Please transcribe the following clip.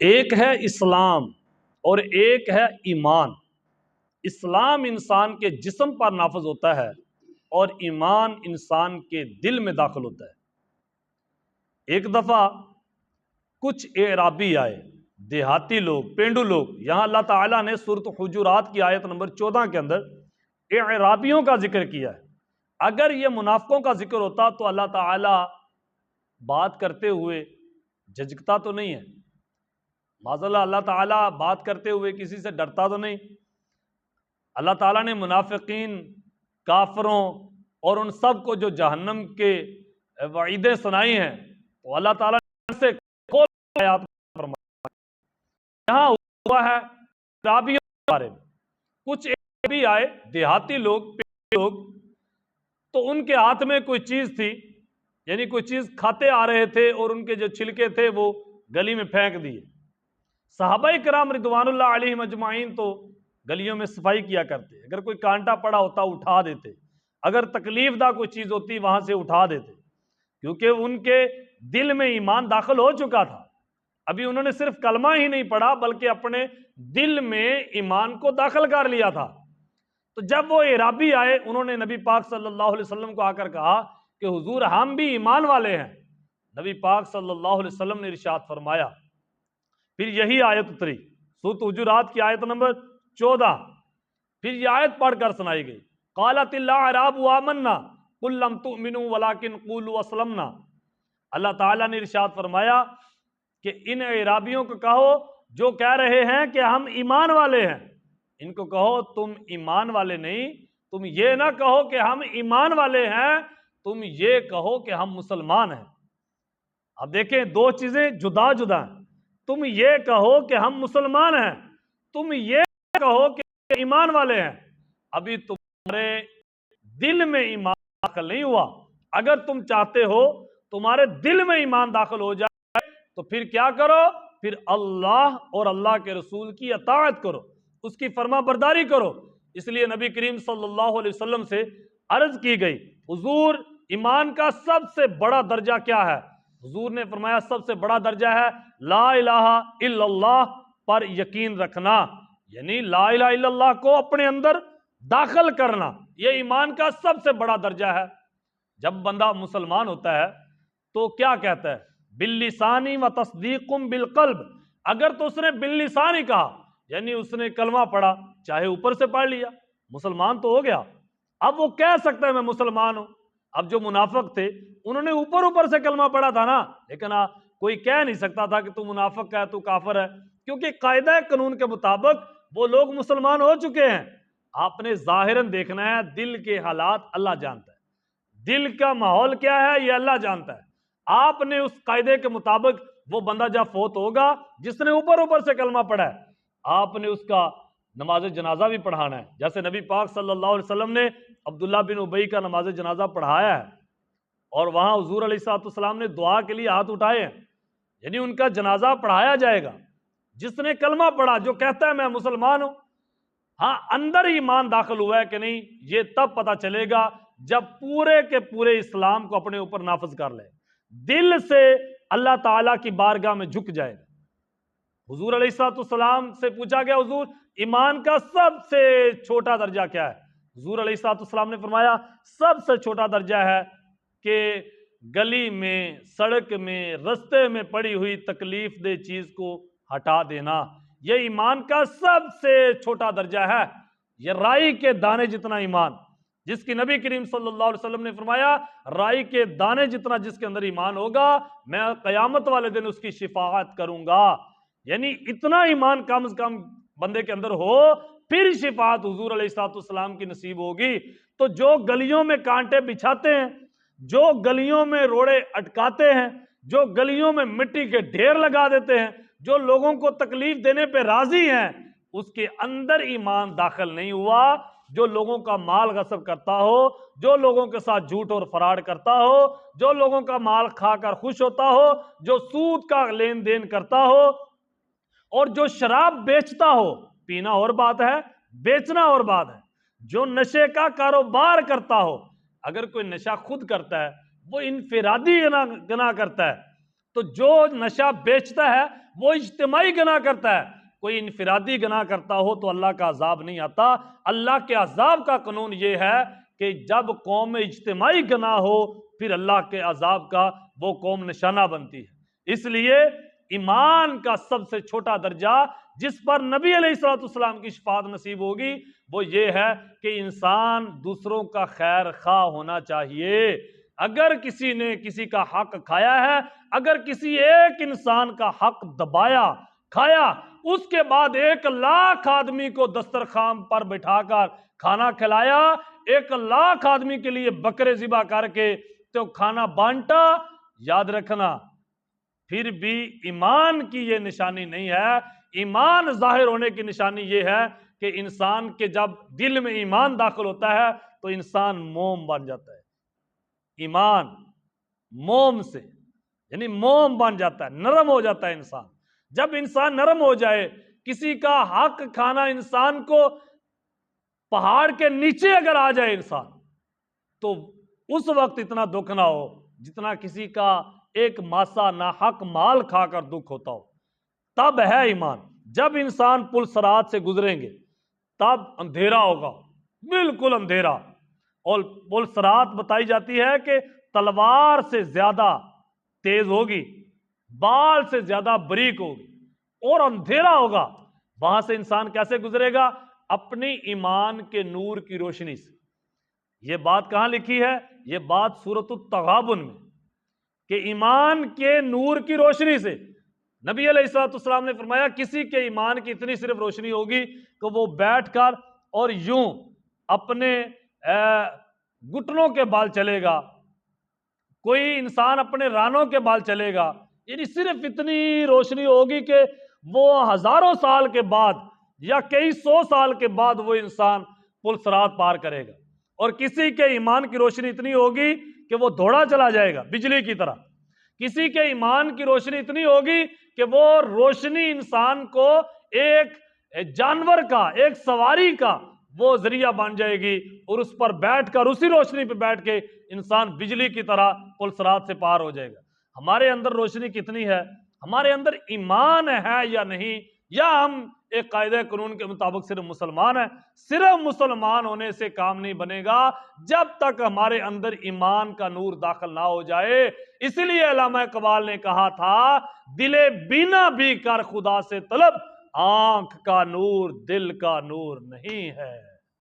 ایک ہے اسلام اور ایک ہے ایمان۔ اسلام انسان کے جسم پر نافذ ہوتا ہے اور ایمان انسان کے دل میں داخل ہوتا ہے۔ ایک دفعہ کچھ اعرابی آئے، دیہاتی لوگ، پینڈو لوگ۔ یہاں اللہ تعالیٰ نے سورۃ حجرات کی آیت نمبر 14 کے اندر اعرابیوں کا ذکر کیا ہے۔ اگر یہ منافقوں کا ذکر ہوتا تو اللہ تعالیٰ بات کرتے ہوئے جھجکتا تو نہیں ہے، معاذ اللہ اللہ تعالیٰ بات کرتے ہوئے کسی سے ڈرتا تو نہیں۔ اللہ تعالیٰ نے منافقین، کافروں اور ان سب کو جو جہنم کے وعیدیں سنائی ہیں تو اللہ تعالیٰ نے سے کھول آیات فرمائی۔ یہاں ہوا ہے اعرابیوں کے بارے میں۔ کچھ اعرابی آئے، دیہاتی لوگ، تو ان کے ہاتھ میں کوئی چیز تھی، یعنی کوئی چیز کھاتے آ رہے تھے اور ان کے جو چھلکے تھے وہ گلی میں پھینک دیے۔ صحابہ کرام رضوان اللہ علیہم اجمعین تو گلیوں میں صفائی کیا کرتے، اگر کوئی کانٹا پڑا ہوتا اٹھا دیتے، اگر تکلیف دہ کوئی چیز ہوتی وہاں سے اٹھا دیتے، کیونکہ ان کے دل میں ایمان داخل ہو چکا تھا۔ ابھی انہوں نے صرف کلمہ ہی نہیں پڑھا بلکہ اپنے دل میں ایمان کو داخل کر لیا تھا۔ تو جب وہ اعرابی آئے، انہوں نے نبی پاک صلی اللہ علیہ وسلم کو آ کر کہا کہ حضور ہم بھی ایمان والے ہیں۔ نبی پاک صلی اللہ علیہ وسلم نے ارشاد فرمایا، پھر یہی آیت اتری، سورۃ حجرات کی آیت نمبر 14، پھر یہ آیت پڑھ کر سنائی گئی، قالت الاعراب آمنا قل لم تؤمنوا ولکن قولوا اسلمنا۔ اللہ تعالیٰ نے ارشاد فرمایا کہ ان اعرابیوں کو کہو جو کہہ رہے ہیں کہ ہم ایمان والے ہیں، ان کو کہو تم ایمان والے نہیں، تم یہ نہ کہو کہ ہم ایمان والے ہیں، تم یہ کہو کہ ہم مسلمان ہیں۔ اب دیکھیں دو چیزیں جدا جدا ہیں۔ تم یہ کہو کہ ہم مسلمان ہیں، تم یہ کہو کہ ایمان والے ہیں۔ ابھی تمہارے دل میں ایمان داخل نہیں ہوا۔ اگر تم چاہتے ہو تمہارے دل میں ایمان داخل ہو جائے تو پھر کیا کرو؟ پھر اللہ اور اللہ کے رسول کی اطاعت کرو، اس کی فرما برداری کرو۔ اس لیے نبی کریم صلی اللہ علیہ وسلم سے عرض کی گئی، حضور ایمان کا سب سے بڑا درجہ کیا ہے؟ حضور نے فرمایا سب سے بڑا درجہ ہے لا الہ الا اللہ پر یقین رکھنا، یعنی لا الہ الا اللہ کو اپنے اندر داخل کرنا، یہ ایمان کا سب سے بڑا درجہ ہے۔ جب بندہ مسلمان ہوتا ہے تو کیا کہتا ہے؟ باللسانی و تصدیق بالقلب۔ اگر تو اس نے باللسانی کہا، یعنی اس نے کلمہ پڑھا، چاہے اوپر سے پڑھ لیا، مسلمان تو ہو گیا۔ اب وہ کہہ سکتا ہے میں مسلمان ہوں۔ اب جو منافق تھے انہوں نے اوپر سے کلمہ پڑھا تھا نا، لیکن کوئی کہہ نہیں سکتا تھا کہ تو منافق ہے، تو کافر ہے، کیونکہ قاعدہ قانون کے مطابق وہ لوگ مسلمان ہو چکے ہیں۔ آپ نے ظاہراً دیکھنا ہے، دل کے حالات اللہ جانتا ہے، دل کا ماحول کیا ہے یہ اللہ جانتا ہے۔ آپ نے اس قاعدے کے مطابق وہ بندہ جب فوت ہوگا جس نے اوپر سے کلمہ پڑھا ہے، آپ نے اس کا نماز جنازہ بھی پڑھانا ہے۔ جیسے نبی پاک صلی اللہ علیہ وسلم نے عبداللہ بن ابی کا نماز جنازہ پڑھایا ہے اور وہاں حضور علیہ السلام نے دعا کے لیے ہاتھ اٹھائے ہیں، یعنی ان کا جنازہ پڑھایا جائے گا۔ جس نے کلمہ پڑھا، جو کہتا ہے میں مسلمان ہوں، ہاں اندر ایمان داخل ہوا ہے کہ نہیں، یہ تب پتہ چلے گا جب پورے کے پورے اسلام کو اپنے اوپر نافذ کر لے، دل سے اللہ تعالیٰ کی بارگاہ میں جھک جائے گا۔ حضور علیہ السلام سے پوچھا گیا، حضور ایمان کا سب سے چھوٹا درجہ کیا ہے؟ حضور علیہ السلام نے فرمایا سب سے چھوٹا درجہ ہے کہ گلی میں، سڑک میں، رستے میں پڑی ہوئی تکلیف دہ چیز کو ہٹا دینا، یہ ایمان کا سب سے چھوٹا درجہ ہے۔ یہ رائی کے دانے جتنا ایمان، جس کی نبی کریم صلی اللہ علیہ وسلم نے فرمایا رائی کے دانے جتنا جس کے اندر ایمان ہوگا میں قیامت والے دن اس کی شفاعت کروں گا، یعنی اتنا ایمان کم از کم بندے کے اندر ہو، پھر شفاعت حضور علیہ السلام کی نصیب ہوگی۔ تو جو گلیوں میں کانٹے بچھاتے ہیں، جو گلیوں میں روڑے اٹکاتے ہیں، جو گلیوں میں مٹی کے ڈھیر لگا دیتے ہیں، جو لوگوں کو تکلیف دینے پہ راضی ہیں، اس کے اندر ایمان داخل نہیں ہوا۔ جو لوگوں کا مال غصب کرتا ہو، جو لوگوں کے ساتھ جھوٹ اور فراڈ کرتا ہو، جو لوگوں کا مال کھا کر خوش ہوتا ہو، جو سود کا لین دین کرتا ہو، اور جو شراب بیچتا ہو، پینا اور بات ہے، بیچنا اور بات ہے، جو نشے کا کاروبار کرتا ہو، اگر کوئی نشہ خود کرتا ہے وہ انفرادی گناہ کرتا ہے، تو جو نشہ بیچتا ہے وہ اجتماعی گناہ کرتا ہے. کوئی انفرادی گناہ کرتا ہو تو اللہ کا عذاب نہیں آتا. اللہ کے عذاب کا قانون یہ ہے کہ جب قوم میں اجتماعی گناہ ہو پھر اللہ کے عذاب کا وہ قوم نشانہ بنتی ہے. اس لیے ایمان کا سب سے چھوٹا درجہ جس پر نبی علیہ الصلوۃ والسلام کی شفاعت نصیب ہوگی وہ یہ ہے کہ انسان دوسروں کا خیر خواہ ہونا چاہیے. اگر کسی نے کسی کا حق کھایا ہے، اگر کسی ایک انسان کا حق دبایا کھایا، اس کے بعد 1,00,000 آدمی کو دسترخوان پر بٹھا کر کھانا کھلایا، 1,00,000 آدمی کے لیے بکرے ذبح کر کے تو کھانا بانٹا، یاد رکھنا پھر بھی ایمان کی یہ نشانی نہیں ہے. ایمان ظاہر ہونے کی نشانی یہ ہے کہ انسان کے جب دل میں ایمان داخل ہوتا ہے تو انسان موم بن جاتا ہے. ایمان موم سے یعنی موم بن جاتا ہے، نرم ہو جاتا ہے انسان. جب انسان نرم ہو جائے، کسی کا حق کھانا انسان کو پہاڑ کے نیچے اگر آ جائے انسان، تو اس وقت اتنا دکھ نہ ہو جتنا کسی کا ایک ماسا ناحق مال کھا کر دکھ ہوتا ہو. تب ہے ایمان. جب انسان پل صراط سے گزریں گے تب اندھیرا ہوگا، بالکل اندھیرا. اور پل صراط بتائی جاتی ہے کہ تلوار سے زیادہ تیز ہوگی، بال سے زیادہ بریک ہوگی اور اندھیرا ہوگا. وہاں سے انسان کیسے گزرے گا؟ اپنی ایمان کے نور کی روشنی سے. یہ بات کہاں لکھی ہے؟ یہ بات سورۃ التغابن میں، کہ ایمان کے نور کی روشنی سے. نبی علیہ الصلوۃ والسلام نے فرمایا کسی کے ایمان کی اتنی صرف روشنی ہوگی کہ وہ بیٹھ کر اور یوں اپنے گھٹنوں کے بال چلے گا، کوئی انسان اپنے رانوں کے بال چلے گا. یعنی صرف اتنی روشنی ہوگی کہ وہ ہزاروں سال کے بعد یا کئی سو سال کے بعد وہ انسان پل صراط پار کرے گا. اور کسی کے ایمان کی روشنی اتنی ہوگی کہ وہ دوڑا چلا جائے گا بجلی کی طرح. کسی کے ایمان کی روشنی اتنی ہوگی کہ وہ روشنی انسان کو ایک جانور کا، ایک سواری کا وہ ذریعہ بن جائے گی، اور اس پر بیٹھ کر، اسی روشنی پہ بیٹھ کے انسان بجلی کی طرح پل صراط سے پار ہو جائے گا. ہمارے اندر روشنی کتنی ہے؟ ہمارے اندر ایمان ہے یا نہیں؟ یا ہم ایک قاعدہ قانون کے مطابق صرف مسلمان ہیں؟ صرف مسلمان ہونے سے کام نہیں بنے گا جب تک ہمارے اندر ایمان کا نور داخل نہ ہو جائے. اس لیے علامہ اقبال نے کہا تھا دل بینا بھی کر خدا سے طلب، آنکھ کا نور دل کا نور نہیں ہے.